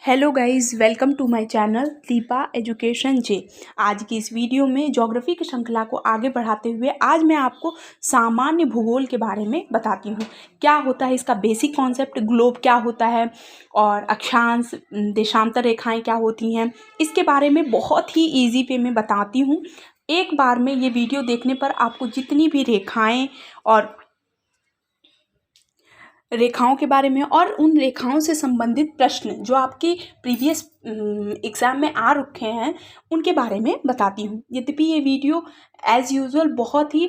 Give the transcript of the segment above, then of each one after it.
Hello guys, welcome to my channel Deepa education जे। आज की इस वीडियो में ज्योग्राफी की श्रृंखला को आगे बढ़ाते हुए आज मैं आपको सामान्य भूगोल के बारे में बताती हूँ। क्या होता है इसका बेसिक कॉन्सेप्ट, ग्लोब क्या होता है और अक्षांश देशांतर रेखाएं क्या होती हैं, इसके बारे में बहुत ही ईजी वे में बताती हूँ। एक बार में ये वीडियो देखने पर आपको जितनी भी रेखाएँ और रेखाओं के बारे में और उन रेखाओं से संबंधित प्रश्न जो आपके प्रीवियस एग्ज़ाम में आ रखे हैं उनके बारे में बताती हूँ। यद्यपि ये वीडियो एज़ यूजुअल बहुत ही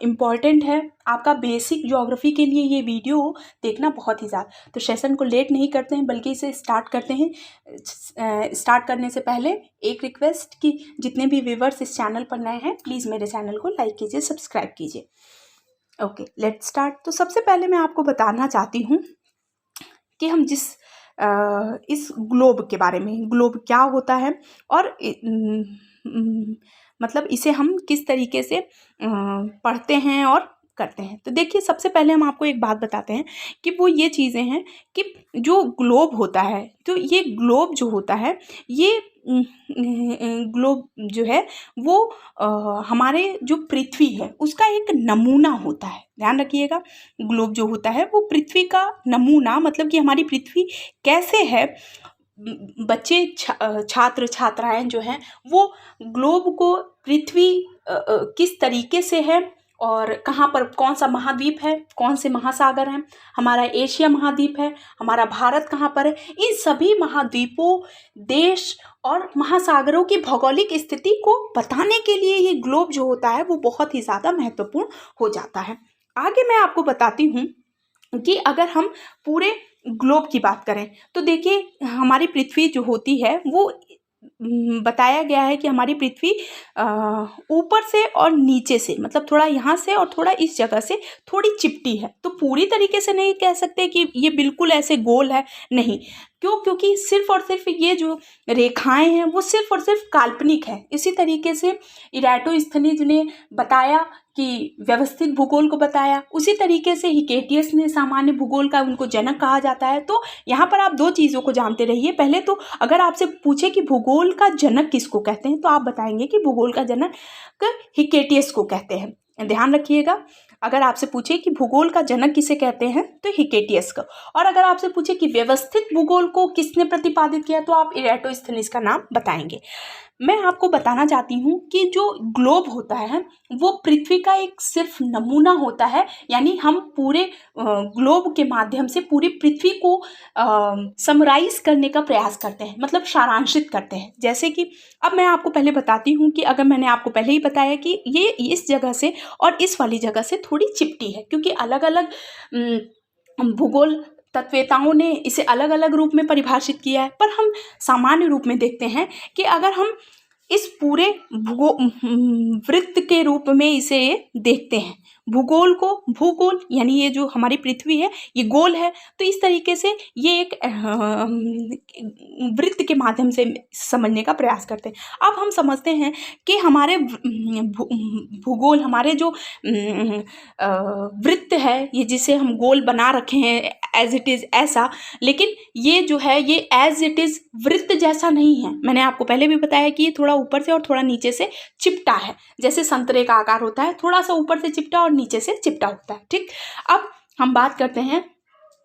इम्पॉर्टेंट है आपका बेसिक ज्योग्राफी के लिए। ये वीडियो देखना बहुत ही ज़्यादा, तो सेशन को लेट नहीं करते हैं बल्कि इसे स्टार्ट करते हैं। स्टार्ट करने से पहले एक रिक्वेस्ट कि जितने भी व्यूअर्स इस चैनल पर नए हैं प्लीज़ मेरे चैनल को लाइक कीजिए, सब्सक्राइब कीजिए। Okay, let's start. तो सबसे पहले मैं आपको बताना चाहती हूँ कि हम इस ग्लोब के बारे में, ग्लोब क्या होता है और मतलब इसे हम किस तरीके से पढ़ते हैं और करते हैं। तो देखिए, सबसे पहले हम आपको एक बात बताते हैं कि वो ये चीज़ें हैं कि जो ग्लोब होता है, तो ये ग्लोब जो होता है ये ग्लोब जो है वो हमारे जो पृथ्वी है उसका एक नमूना होता है। ध्यान रखिएगा, ग्लोब जो होता है वो पृथ्वी का नमूना, मतलब कि हमारी पृथ्वी कैसे है। बच्चे छात्र छात्राएं जो हैं वो ग्लोब को पृथ्वी किस तरीके से है और कहाँ पर कौन सा महाद्वीप है, कौन से महासागर हैं, हमारा एशिया महाद्वीप है, हमारा भारत कहाँ पर है, इन सभी महाद्वीपों, देश और महासागरों की भौगोलिक स्थिति को बताने के लिए ये ग्लोब जो होता है वो बहुत ही ज़्यादा महत्वपूर्ण हो जाता है। आगे मैं आपको बताती हूँ कि अगर हम पूरे ग्लोब की बात करें तो देखिए, हमारी पृथ्वी जो होती है वो बताया गया है कि हमारी पृथ्वी ऊपर से और नीचे से, मतलब थोड़ा यहाँ से और थोड़ा इस जगह से थोड़ी चिपटी है। तो पूरी तरीके से नहीं कह सकते कि ये बिल्कुल ऐसे गोल है, नहीं। क्यों? क्योंकि सिर्फ और सिर्फ ये जो रेखाएं हैं वो सिर्फ और सिर्फ काल्पनिक है। इसी तरीके से इराटोस्थनीज ने बताया कि व्यवस्थित भूगोल को बताया, उसी तरीके से हिकेटियस ने सामान्य भूगोल का उनको जनक कहा जाता है। तो यहाँ पर आप दो चीज़ों को जानते रहिए। पहले तो अगर आपसे पूछे कि भूगोल का जनक किसको कहते हैं तो आप बताएंगे कि भूगोल का जनक हिकेटियस को कहते हैं। ध्यान रखिएगा, अगर आपसे पूछे कि भूगोल का जनक किसे कहते हैं तो हिकेटियस को, और अगर आपसे पूछे कि व्यवस्थित भूगोल को किसने प्रतिपादित किया तो आप इराटोस्थनीज का नाम बताएंगे। मैं आपको बताना चाहती हूँ कि जो ग्लोब होता है वो पृथ्वी का एक सिर्फ नमूना होता है, यानी हम पूरे ग्लोब के माध्यम से पूरी पृथ्वी को समराइज करने का प्रयास करते हैं, मतलब सारांशित करते हैं। जैसे कि अब मैं आपको पहले बताती हूँ कि अगर मैंने आपको पहले ही बताया कि ये इस जगह से और इस वाली जगह से थोड़ी चिपटी है, क्योंकि अलग अलग भूगोल तत्ववेताओं ने इसे अलग अलग रूप में परिभाषित किया है, पर हम सामान्य रूप में देखते हैं कि अगर हम इस पूरे वृत्त के रूप में इसे देखते हैं, भूगोल को, भूगोल यानी ये जो हमारी पृथ्वी है ये गोल है, तो इस तरीके से ये एक वृत्त के माध्यम से समझने का प्रयास करते हैं। अब हम समझते हैं कि हमारे भूगोल, हमारे जो वृत्त है ये जिसे हम गोल बना रखे हैं एज इट इज़ ऐसा, लेकिन ये जो है ये एज इट इज़ वृत्त जैसा नहीं है। मैंने आपको पहले भी बताया कि ये थोड़ा ऊपर से और थोड़ा नीचे से चिपटा है, जैसे संतरे का आकार होता है, थोड़ा सा ऊपर से चिपटा और नीचे से चिपटा होता है। ठीक, अब हम बात करते हैं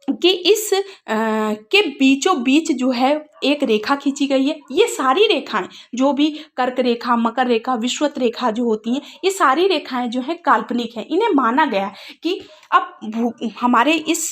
कि इस के बीचों बीच जो है एक रेखा खींची गई है। ये सारी रेखाएं जो भी कर्क रेखा, मकर रेखा, विषुवत रेखा जो होती हैं, ये सारी रेखाएं जो हैं काल्पनिक हैं। इन्हें माना गया कि अब हमारे इस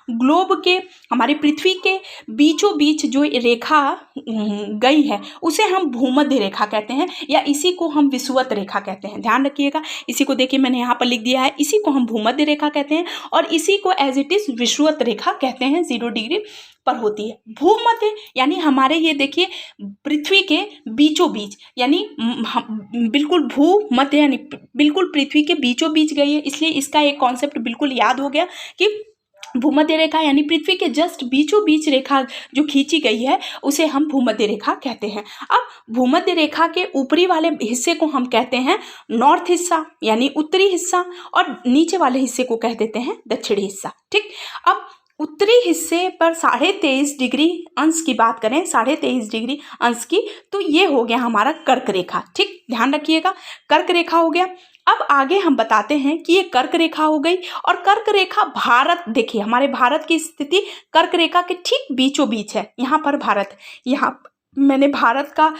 ग्लोब के, हमारी पृथ्वी के बीचों बीच जो रेखा गई है उसे हम भूमध्य रेखा कहते हैं, या इसी को हम विषुवत रेखा कहते हैं। ध्यान रखिएगा, इसी को देखिए मैंने यहाँ पर लिख दिया है, इसी को हम भूमध्य रेखा कहते हैं और इसी को एज इट इज़ विषुवत रेखा कहते हैं। 0 डिग्री पर होती है। भूमध्य यानी हमारे ये देखिए पृथ्वी के बीचों बीच, यानी बिल्कुल भूमध्य यानी बिल्कुल पृथ्वी के बीचों बीच गई है, इसलिए इसका एक कॉन्सेप्ट बिल्कुल याद हो गया कि भूमध्य रेखा यानी पृथ्वी के जस्ट बीचों बीच रेखा जो खींची गई है उसे हम भूमध्य रेखा कहते हैं। अब भूमध्य रेखा के ऊपरी वाले हिस्से को हम कहते हैं नॉर्थ हिस्सा यानी उत्तरी हिस्सा, और नीचे वाले हिस्से को कह देते हैं दक्षिणी हिस्सा। ठीक, अब उत्तरी हिस्से पर 23.5 डिग्री अंश की बात करें, 23.5 डिग्री अंश की, तो ये हो गया हमारा कर्क रेखा। ठीक, ध्यान रखिएगा, कर्क रेखा हो गया। अब आगे हम बताते हैं कि ये कर्क रेखा हो गई, और कर्क रेखा भारत, देखिए हमारे भारत की स्थिति कर्क रेखा के ठीक बीचों बीच है। यहाँ पर भारत, यहाँ मैंने भारत का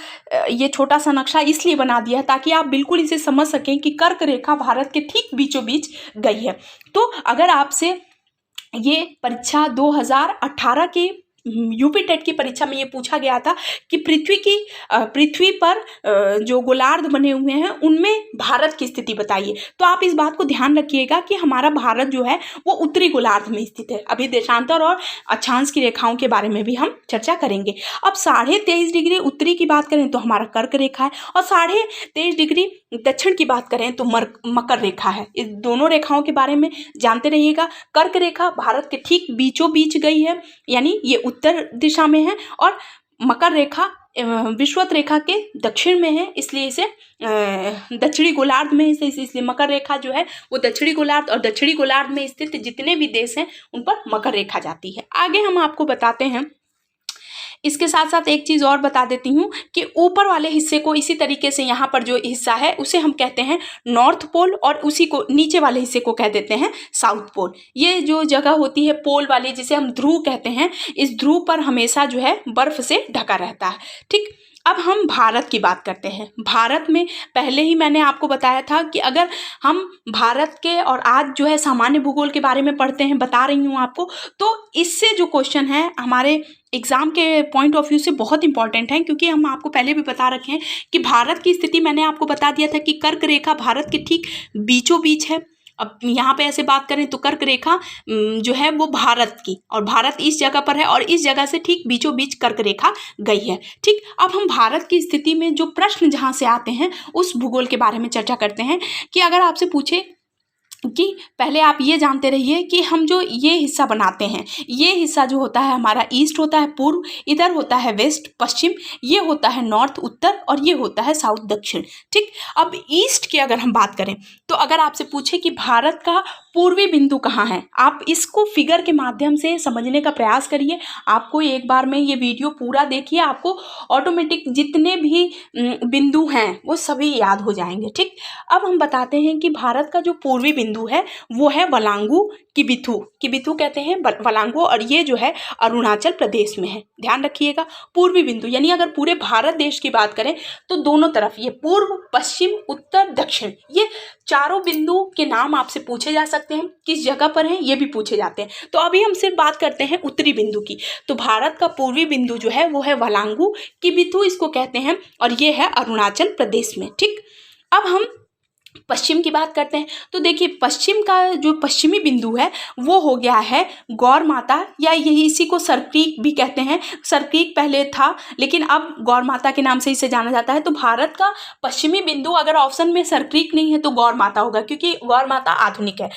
ये छोटा सा नक्शा इसलिए बना दिया है ताकि आप बिल्कुल इसे समझ सकें कि कर्क रेखा भारत के ठीक बीचों बीच गई है। तो अगर आपसे ये परीक्षा 2018 के यूपी टेट की परीक्षा में ये पूछा गया था कि पृथ्वी पर जो गोलार्ध बने हुए हैं उनमें भारत की स्थिति बताइए, तो आप इस बात को ध्यान रखिएगा कि हमारा भारत जो है वो उत्तरी गोलार्ध में स्थित है। अभी देशांतर और अक्षांश की रेखाओं के बारे में भी हम चर्चा करेंगे। अब 23.5 डिग्री उत्तरी की बात करें तो हमारा कर्क रेखा है, और 23.5 डिग्री दक्षिण की बात करें तो मकर रेखा है। इस दोनों रेखाओं के बारे में जानते रहिएगा। कर्क रेखा भारत के ठीक बीचों बीच गई है, यानी ये उत्तर दिशा में है, और मकर रेखा विषुवत रेखा के दक्षिण में है, इसलिए इसे दक्षिणी गोलार्ध में है, इसलिए मकर रेखा जो है वो दक्षिणी गोलार्ध, और दक्षिणी गोलार्ध में स्थित जितने भी देश हैं उन पर मकर रेखा जाती है। आगे हम आपको बताते हैं, इसके साथ साथ एक चीज़ और बता देती हूँ कि ऊपर वाले हिस्से को इसी तरीके से, यहाँ पर जो हिस्सा है उसे हम कहते हैं नॉर्थ पोल, और उसी को नीचे वाले हिस्से को कह देते हैं साउथ पोल। ये जो जगह होती है पोल वाली, जिसे हम ध्रुव कहते हैं, इस ध्रुव पर हमेशा जो है बर्फ से ढका रहता है। ठीक, अब हम भारत की बात करते हैं। भारत में पहले ही मैंने आपको बताया था कि अगर हम भारत के, और आज जो है सामान्य भूगोल के बारे में पढ़ते हैं, बता रही हूँ आपको, तो इससे जो क्वेश्चन है हमारे एग्जाम के पॉइंट ऑफ व्यू से बहुत इंपॉर्टेंट है, क्योंकि हम आपको पहले भी बता रखे हैं कि भारत की स्थिति मैंने आपको बता दिया था कि कर्क रेखा भारत के ठीक बीचों बीच है। अब यहाँ पे ऐसे बात करें तो कर्क रेखा जो है वो भारत की, और भारत इस जगह पर है, और इस जगह से ठीक बीचों बीच कर्क रेखा गई है। ठीक, अब हम भारत की स्थिति में जो प्रश्न जहाँ से आते हैं उस भूगोल के बारे में चर्चा करते हैं। कि अगर आपसे पूछे कि पहले आप ये जानते रहिए कि हम जो ये हिस्सा बनाते हैं, ये हिस्सा जो होता है हमारा ईस्ट होता है पूर्व, इधर होता है वेस्ट पश्चिम, ये होता है नॉर्थ उत्तर, और ये होता है साउथ दक्षिण। ठीक, अब ईस्ट की अगर हम बात करें तो अगर आपसे पूछे कि भारत का पूर्वी बिंदु कहाँ है, आप इसको फिगर के माध्यम से समझने का प्रयास करिए। आपको एक बार में ये वीडियो पूरा देखिए, आपको ऑटोमेटिक जितने भी बिंदु हैं वो सभी याद हो जाएंगे। ठीक, अब हम बताते हैं कि भारत का जो पूर्वी बिंदु है वो है वलांगू किबिथु कहते हैं वलांगू, और ये जो है अरुणाचल प्रदेश में है। ध्यान रखिएगा, पूर्वी बिंदु, यानी अगर पूरे भारत देश की बात करें तो दोनों तरफ ये पूर्व पश्चिम उत्तर दक्षिण, ये चारों बिंदु के नाम आपसे पूछे जा सकते हैं, किस जगह पर हैं ये भी पूछे जाते हैं। तो अभी हम सिर्फ बात करते हैं उत्तरी बिंदु की। तो भारत का पूर्वी बिंदु जो है वो है वलांगू किबिथु इसको कहते हैं, और ये है अरुणाचल प्रदेश में। ठीक, अब हम पश्चिम की बात करते हैं। तो देखिए पश्चिम का जो पश्चिमी बिंदु है वो हो गया है गौर माता, या यही इसी को सरक्रीक भी कहते हैं। सरक्रीक पहले था लेकिन अब गौर माता के नाम से इसे जाना जाता है। तो भारत का पश्चिमी बिंदु, अगर ऑप्शन में सरक्रीक नहीं है तो गौर माता होगा, क्योंकि गौर माता आधुनिक है।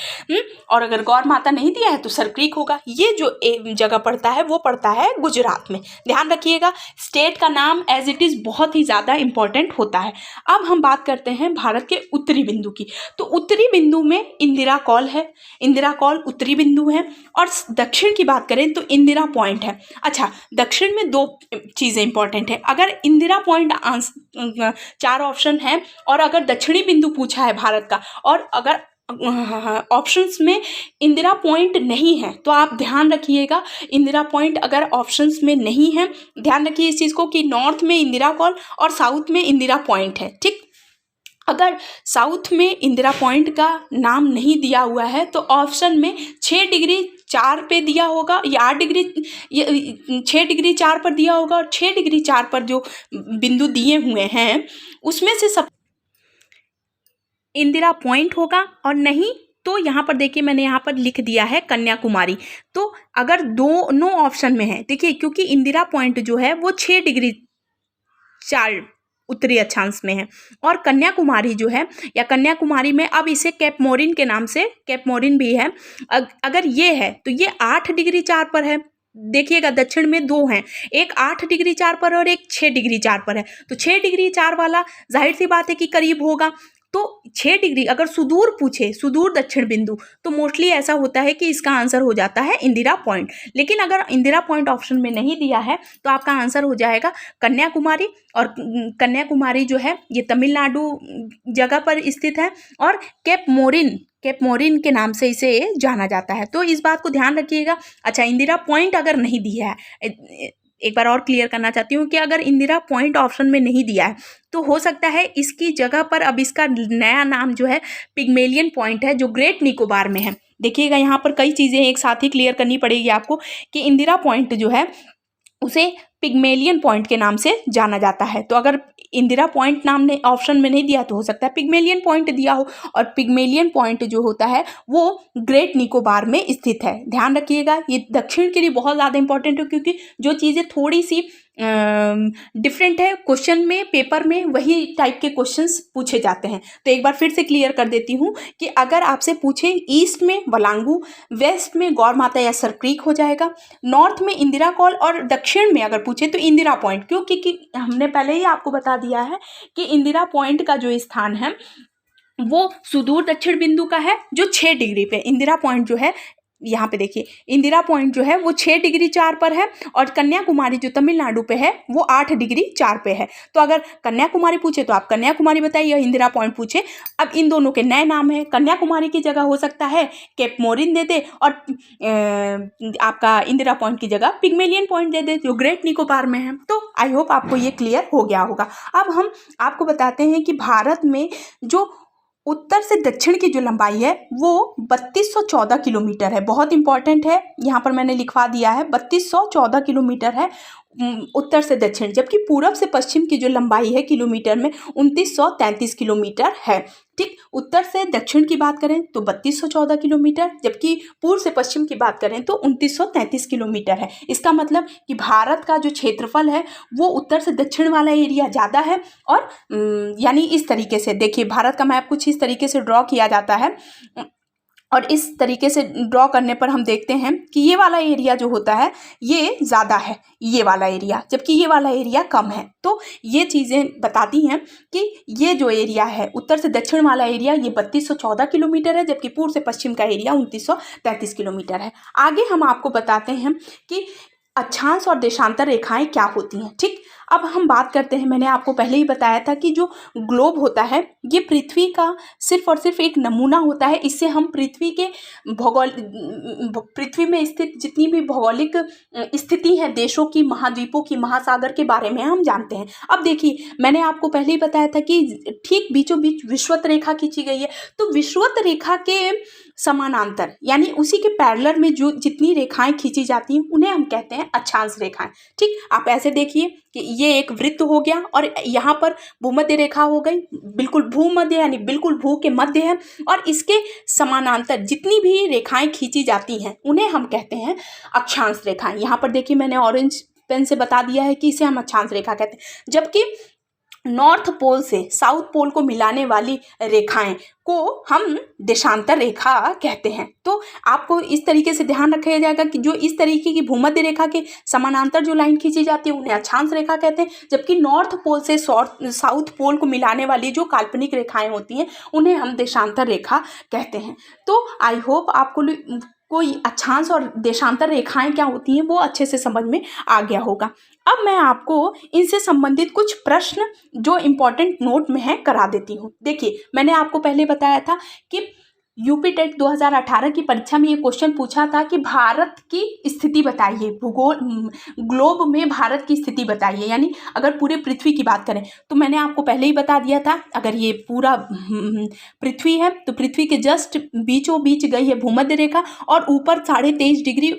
और अगर गौर माता नहीं दिया है तो सरक्रीक होगा। ये जो एक जगह पड़ता है वो पड़ता है गुजरात में। ध्यान रखिएगा, स्टेट का नाम एज इट इज़ बहुत ही ज़्यादा इंपॉर्टेंट होता है। अब हम बात करते हैं भारत के उत्तरी बिंदु की। तो उत्तरी बिंदु में इंदिरा कॉल है, इंदिरा कॉल उत्तरी बिंदु है। और दक्षिण की बात करें तो इंदिरा पॉइंट है। अच्छा, दक्षिण में दो चीज़ें इंपॉर्टेंट है। अगर इंदिरा पॉइंट 4 ऑप्शन है, और अगर दक्षिणी बिंदु पूछा है भारत का, और अगर ऑप्शंस में इंदिरा पॉइंट नहीं है तो आप ध्यान रखिएगा, इंदिरा पॉइंट अगर ऑप्शंस में नहीं है, ध्यान रखिए इस चीज़ को कि नॉर्थ में इंदिरा कॉल और साउथ में इंदिरा पॉइंट है। ठीक, अगर साउथ में इंदिरा पॉइंट का नाम नहीं दिया हुआ है तो ऑप्शन में 6 डिग्री 4 पे दिया होगा, या 8 डिग्री 6 डिग्री 4 पर दिया होगा, और 6 डिग्री 4 पर जो बिंदु दिए हुए हैं उसमें से सब इंदिरा पॉइंट होगा। और नहीं तो यहाँ पर देखिए मैंने यहाँ पर लिख दिया है कन्याकुमारी। तो अगर दोनों ऑप्शन में है, देखिए क्योंकि इंदिरा पॉइंट जो है वो 6 डिग्री 4 उत्तरी अक्षांश में है, और कन्याकुमारी जो है, या कन्याकुमारी में अब इसे कैप मोरिन के नाम से, कैप मोरिन भी है, अगर ये है तो ये 8 डिग्री 4 पर है। देखिएगा दक्षिण में 2 हैं, एक 8 डिग्री 4 पर और एक 6 डिग्री 4 पर है। तो 6 डिग्री 4 वाला जाहिर सी बात है कि करीब होगा। तो 6 डिग्री अगर सुदूर पूछे, सुदूर दक्षिण बिंदु, तो मोस्टली ऐसा होता है कि इसका आंसर हो जाता है इंदिरा पॉइंट। लेकिन अगर इंदिरा पॉइंट ऑप्शन में नहीं दिया है तो आपका आंसर हो जाएगा कन्याकुमारी। और कन्याकुमारी जो है ये तमिलनाडु जगह पर स्थित है और केप मोरिन के नाम से इसे जाना जाता है। तो इस बात को ध्यान रखिएगा। अच्छा, इंदिरा पॉइंट अगर नहीं दिया है, एक बार और क्लियर करना चाहती हूँ कि अगर इंदिरा पॉइंट ऑप्शन में नहीं दिया है तो हो सकता है इसकी जगह पर अब इसका नया नाम जो है पिग्मेलियन पॉइंट है, जो ग्रेट निकोबार में है। देखिएगा यहाँ पर कई चीज़ें एक साथ ही क्लियर करनी पड़ेगी आपको कि इंदिरा पॉइंट जो है उसे पिग्मेलियन पॉइंट के नाम से जाना जाता है। तो अगर इंदिरा पॉइंट नाम ने ऑप्शन में नहीं दिया तो हो सकता है पिग्मेलियन पॉइंट दिया हो, और पिग्मेलियन पॉइंट जो होता है वो ग्रेट निकोबार में स्थित है। ध्यान रखिएगा, ये दक्षिण के लिए बहुत ज़्यादा इंपॉर्टेंट है, क्योंकि जो चीज़ें थोड़ी सी डिफरेंट है क्वेश्चन में, पेपर में वही टाइप के क्वेश्चंस पूछे जाते हैं। तो एक बार फिर से क्लियर कर देती हूँ कि अगर आपसे पूछे ईस्ट में वलांगू, वेस्ट में गौर माता या सर क्रीक हो जाएगा, नॉर्थ में इंदिरा कॉल, और दक्षिण में अगर पूछे तो इंदिरा पॉइंट। क्योंकि हमने पहले ही आपको बता दिया है कि इंदिरा पॉइंट का जो स्थान है वो सुदूर दक्षिण बिंदु का है, जो 6 डिग्री पे। इंदिरा पॉइंट जो है यहाँ पे देखिए, इंदिरा पॉइंट जो है वो 6 डिग्री 4 पर है, और कन्याकुमारी जो तमिलनाडु पे है वो 8 डिग्री 4 पे है। तो अगर कन्याकुमारी पूछे तो आप कन्याकुमारी बताइए, इंदिरा पॉइंट पूछे, अब इन दोनों के नए नाम है। कन्याकुमारी की जगह हो सकता है केप मोरिन दे दे, और आपका इंदिरा पॉइंट की जगह पिग्मेलियन पॉइंट दे दे, जो ग्रेट निकोबार में है। तो आई होप आपको ये क्लियर हो गया होगा। अब हम आपको बताते हैं कि भारत में जो उत्तर से दक्षिण की जो लंबाई है वो 3214 किलोमीटर है। बहुत इंपॉर्टेंट है, यहाँ पर मैंने लिखवा दिया है 3214 किलोमीटर है उत्तर से दक्षिण, जबकि पूरब से पश्चिम की जो लंबाई है किलोमीटर में 2933 किलोमीटर है। ठीक, उत्तर से दक्षिण की बात करें तो 3214 किलोमीटर, जबकि पूर्व से पश्चिम की बात करें तो 2933 किलोमीटर है। इसका मतलब कि भारत का जो क्षेत्रफल है वो उत्तर से दक्षिण वाला एरिया ज़्यादा है। और यानी इस तरीके से देखिए, भारत का मैप कुछ इस तरीके से ड्रॉ किया जाता है, और इस तरीके से ड्रॉ करने पर हम देखते हैं कि ये वाला एरिया जो होता है ये ज़्यादा है, ये वाला एरिया, जबकि ये वाला एरिया कम है। तो ये चीज़ें बताती हैं कि ये जो एरिया है उत्तर से दक्षिण वाला एरिया ये 3214 किलोमीटर है, जबकि पूर्व से पश्चिम का एरिया 2933 किलोमीटर है। आगे हम आपको बताते हैं कि अक्षांश और देशांतर रेखाएं क्या होती हैं। ठीक, अब हम बात करते हैं, मैंने आपको पहले ही बताया था कि जो ग्लोब होता है ये पृथ्वी का सिर्फ और सिर्फ एक नमूना होता है। इससे हम पृथ्वी के पृथ्वी में स्थित जितनी भी भौगोलिक स्थिति है देशों की, महाद्वीपों की, महासागर के बारे में हम जानते हैं। अब देखिए, मैंने आपको पहले ही बताया था कि ठीक बीचों बीच विषुवत रेखा खींची गई है। तो विषुवत रेखा के समानांतर यानी उसी के पैरेलल में जो जितनी रेखाएं खींची जाती हैं उन्हें हम कहते हैं अक्षांश रेखाएं। ठीक, आप ऐसे देखिए कि ये एक वृत्त हो गया, और यहाँ पर भूमध्य रेखा हो गई, बिल्कुल भूमध्य यानी बिल्कुल भू के मध्य है, और इसके समानांतर जितनी भी रेखाएं खींची जाती हैं उन्हें हम कहते हैं अक्षांश रेखाएं। यहाँ पर देखिए, मैंने ऑरेंज पेन से बता दिया है कि इसे हम अक्षांश रेखा कहते हैं। जबकि नॉर्थ पोल से साउथ पोल को मिलाने वाली रेखाएं को हम देशांतर रेखा कहते हैं। तो आपको इस तरीके से ध्यान रखा जाएगा कि जो इस तरीके की भूमध्य रेखा के समानांतर जो लाइन खींची जाती है उन्हें अक्षांश रेखा कहते हैं, जबकि नॉर्थ पोल से साउथ पोल को मिलाने वाली जो काल्पनिक रेखाएं होती हैं उन्हें हम देशांतर रेखा कहते हैं। तो आई होप आपको कोई अक्षांश और देशांतर रेखाएं क्या होती हैं वो अच्छे से समझ में आ गया होगा। अब मैं आपको इनसे संबंधित कुछ प्रश्न जो इम्पोर्टेंट नोट में है करा देती हूँ। देखिए, मैंने आपको पहले बताया था कि यूपी टेट 2018 की परीक्षा में ये क्वेश्चन पूछा था कि भारत की स्थिति बताइए, भूगोल ग्लोब में भारत की स्थिति बताइए, यानी अगर पूरे पृथ्वी की बात करें तो मैंने आपको पहले ही बता दिया था, अगर ये पूरा पृथ्वी है तो पृथ्वी के जस्ट बीचों बीच गई है भूमध्य रेखा, और ऊपर 23.5 डिग्री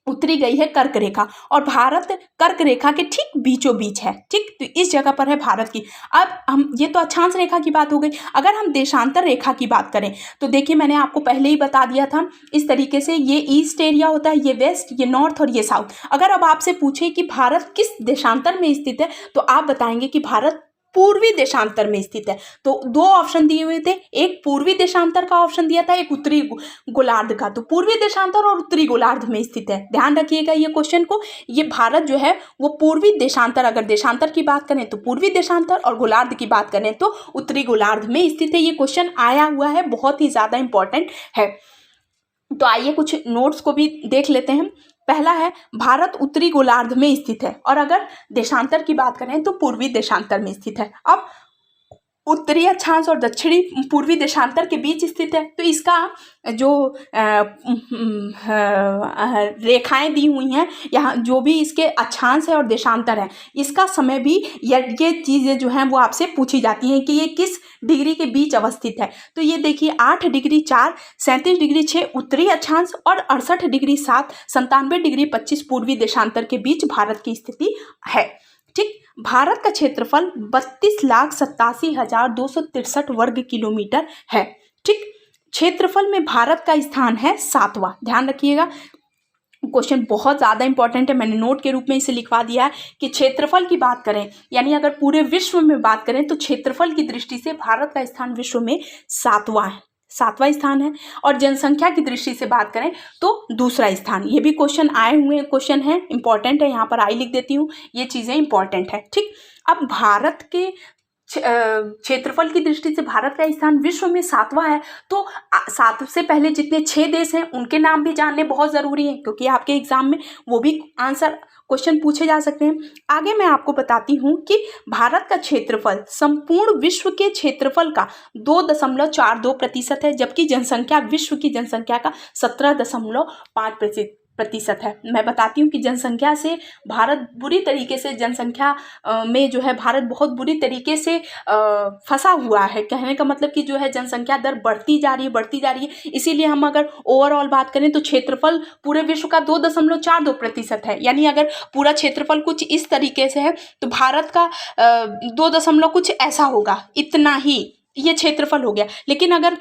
उतरी गई है कर्क रेखा, और भारत कर्क रेखा के ठीक बीचों बीच है। ठीक, तो इस जगह पर है भारत की। अब हम ये तो अक्षांश रेखा की बात हो गई। अगर हम देशांतर रेखा की बात करें तो देखिए, मैंने आपको पहले ही बता दिया था इस तरीके से, ये ईस्ट एरिया होता है, ये वेस्ट, ये नॉर्थ और ये साउथ। अगर अब आपसे पूछे कि भारत किस देशांतर में स्थित है तो आप बताएंगे कि भारत पूर्वी देशांतर में स्थित है। तो दो ऑप्शन दिए हुए थे, एक पूर्वी देशांतर का ऑप्शन दिया था, एक उत्तरी गोलार्ध का। तो पूर्वी देशांतर और उत्तरी गोलार्ध में स्थित है, ध्यान रखिएगा ये क्वेश्चन को। ये भारत जो है वो पूर्वी देशांतर, अगर देशांतर की बात करें तो पूर्वी देशांतर और गोलार्ध की बात करें तो उत्तरी गोलार्ध में स्थित है। ये क्वेश्चन आया हुआ है, बहुत ही ज्यादा इंपॉर्टेंट है। तो आइए कुछ नोट्स को भी देख लेते हैं। पहला है भारत उत्तरी गोलार्ध में स्थित है, और अगर देशांतर की बात करें तो पूर्वी देशांतर में स्थित है। अब उत्तरी अक्षांश और दक्षिणी पूर्वी देशांतर के बीच स्थित है, तो इसका जो रेखाएं दी हुई हैं यहाँ, जो भी इसके अक्षांश है और देशांतर है, इसका समय भी ये चीज़ें जो हैं वो आपसे पूछी जाती हैं कि ये किस डिग्री के बीच अवस्थित है। तो ये देखिए 8 डिग्री 4, 37 डिग्री 6 उत्तरी अक्षांश और 68 डिग्री 7, 97 डिग्री 25 पूर्वी देशांतर के बीच भारत की स्थिति है। ठीक, भारत का क्षेत्रफल 32,87,263 वर्ग किलोमीटर है। ठीक, क्षेत्रफल में भारत का स्थान है 7वां, ध्यान रखिएगा। क्वेश्चन बहुत ज़्यादा इंपॉर्टेंट है, मैंने नोट के रूप में इसे लिखवा दिया है कि क्षेत्रफल की बात करें, यानी अगर पूरे विश्व में बात करें तो क्षेत्रफल की दृष्टि से भारत का स्थान विश्व में 7वां है, 7वां स्थान है। और जनसंख्या की दृष्टि से बात करें तो दूसरा स्थान। ये भी क्वेश्चन आए हुए क्वेश्चन है, इंपॉर्टेंट है, यहाँ पर आई लिख देती हूँ, ये चीज़ें इंपॉर्टेंट है। ठीक, अब भारत के क्षेत्रफल की दृष्टि से भारत का स्थान विश्व में 7वां है, तो 7 से पहले जितने 6 देश हैं उनके नाम भी जानने बहुत ज़रूरी है, क्योंकि आपके एग्जाम में वो भी आंसर क्वेश्चन पूछे जा सकते हैं। आगे मैं आपको बताती हूँ कि भारत का क्षेत्रफल संपूर्ण विश्व के क्षेत्रफल का 2.42% है, जबकि जनसंख्या विश्व की जनसंख्या का 17.5% है। मैं बताती हूँ कि जनसंख्या से भारत बुरी तरीके से, जनसंख्या में जो है भारत बहुत बुरी तरीके से फंसा हुआ है। कहने का मतलब कि जो है जनसंख्या दर बढ़ती जा रही है। इसीलिए हम अगर ओवरऑल बात करें तो क्षेत्रफल पूरे विश्व का 2.42% है, यानी अगर पूरा क्षेत्रफल कुछ इस तरीके से है तो भारत का 2 कुछ ऐसा होगा, इतना ही ये क्षेत्रफल हो गया। लेकिन अगर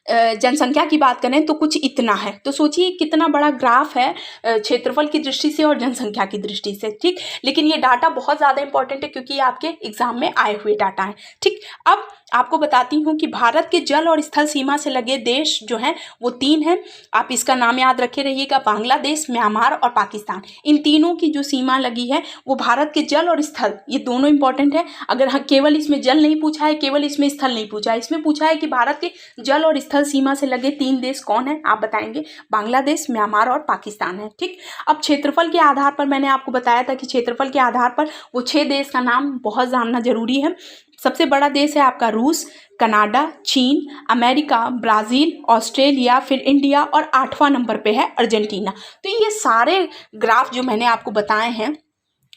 जनसंख्या की बात करें तो कुछ इतना है। तो सोचिए कितना बड़ा ग्राफ है क्षेत्रफल की दृष्टि से और जनसंख्या की दृष्टि से। ठीक, लेकिन ये डाटा बहुत ज़्यादा इंपॉर्टेंट है क्योंकि ये आपके एग्जाम में आए हुए डाटा हैं। ठीक, अब आपको बताती हूँ कि भारत के जल और स्थल सीमा से लगे देश जो हैं वो 3 हैं। आप इसका नाम याद रखे रहिएगा, बांग्लादेश, म्यांमार और पाकिस्तान। इन तीनों की जो सीमा लगी है वो भारत के जल और स्थल, ये दोनों इंपॉर्टेंट है। अगर केवल इसमें जल नहीं पूछा है, केवल इसमें स्थल नहीं पूछा है, इसमें पूछा है कि भारत के जल और स्थल सीमा से लगे 3 देश कौन है, आप बताएंगे। बांग्लादेश, म्यांमार और पाकिस्तान है। ठीक, अब क्षेत्रफल के आधार पर मैंने आपको बताया था कि क्षेत्रफल के आधार पर वो 6 देश का नाम बहुत जानना जरूरी है। सबसे बड़ा देश है आपका रूस, कनाडा, चीन, अमेरिका, ब्राज़ील, ऑस्ट्रेलिया, फिर इंडिया और 8वां नंबर पे है अर्जेंटीना। तो ये सारे ग्राफ जो मैंने आपको बताए हैं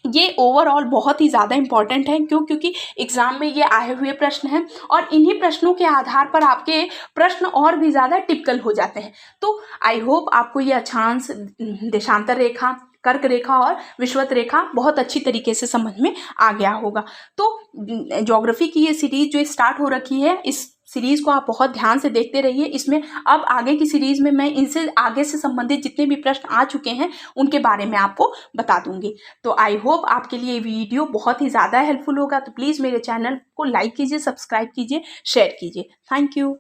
ये ओवरऑल बहुत ही ज़्यादा इंपॉर्टेंट है। क्यों? क्योंकि एग्ज़ाम में ये आए हुए प्रश्न हैं और इन्हीं प्रश्नों के आधार पर आपके प्रश्न और भी ज़्यादा टिपिकल हो जाते हैं। तो आई होप आपको ये अक्षांश, देशांतर रेखा, कर्क रेखा और विषुवत रेखा बहुत अच्छी तरीके से समझ में आ गया होगा। तो ज्योग्राफी की ये सीरीज़ जो स्टार्ट हो रखी है, इस सीरीज़ को आप बहुत ध्यान से देखते रहिए। इसमें अब आगे की सीरीज़ में मैं इनसे आगे से संबंधित जितने भी प्रश्न आ चुके हैं उनके बारे में आपको बता दूंगी। तो आई होप आपके लिए वीडियो बहुत ही ज़्यादा हेल्पफुल होगा। तो प्लीज़ मेरे चैनल को लाइक कीजिए, सब्सक्राइब कीजिए, शेयर कीजिए। Thank you.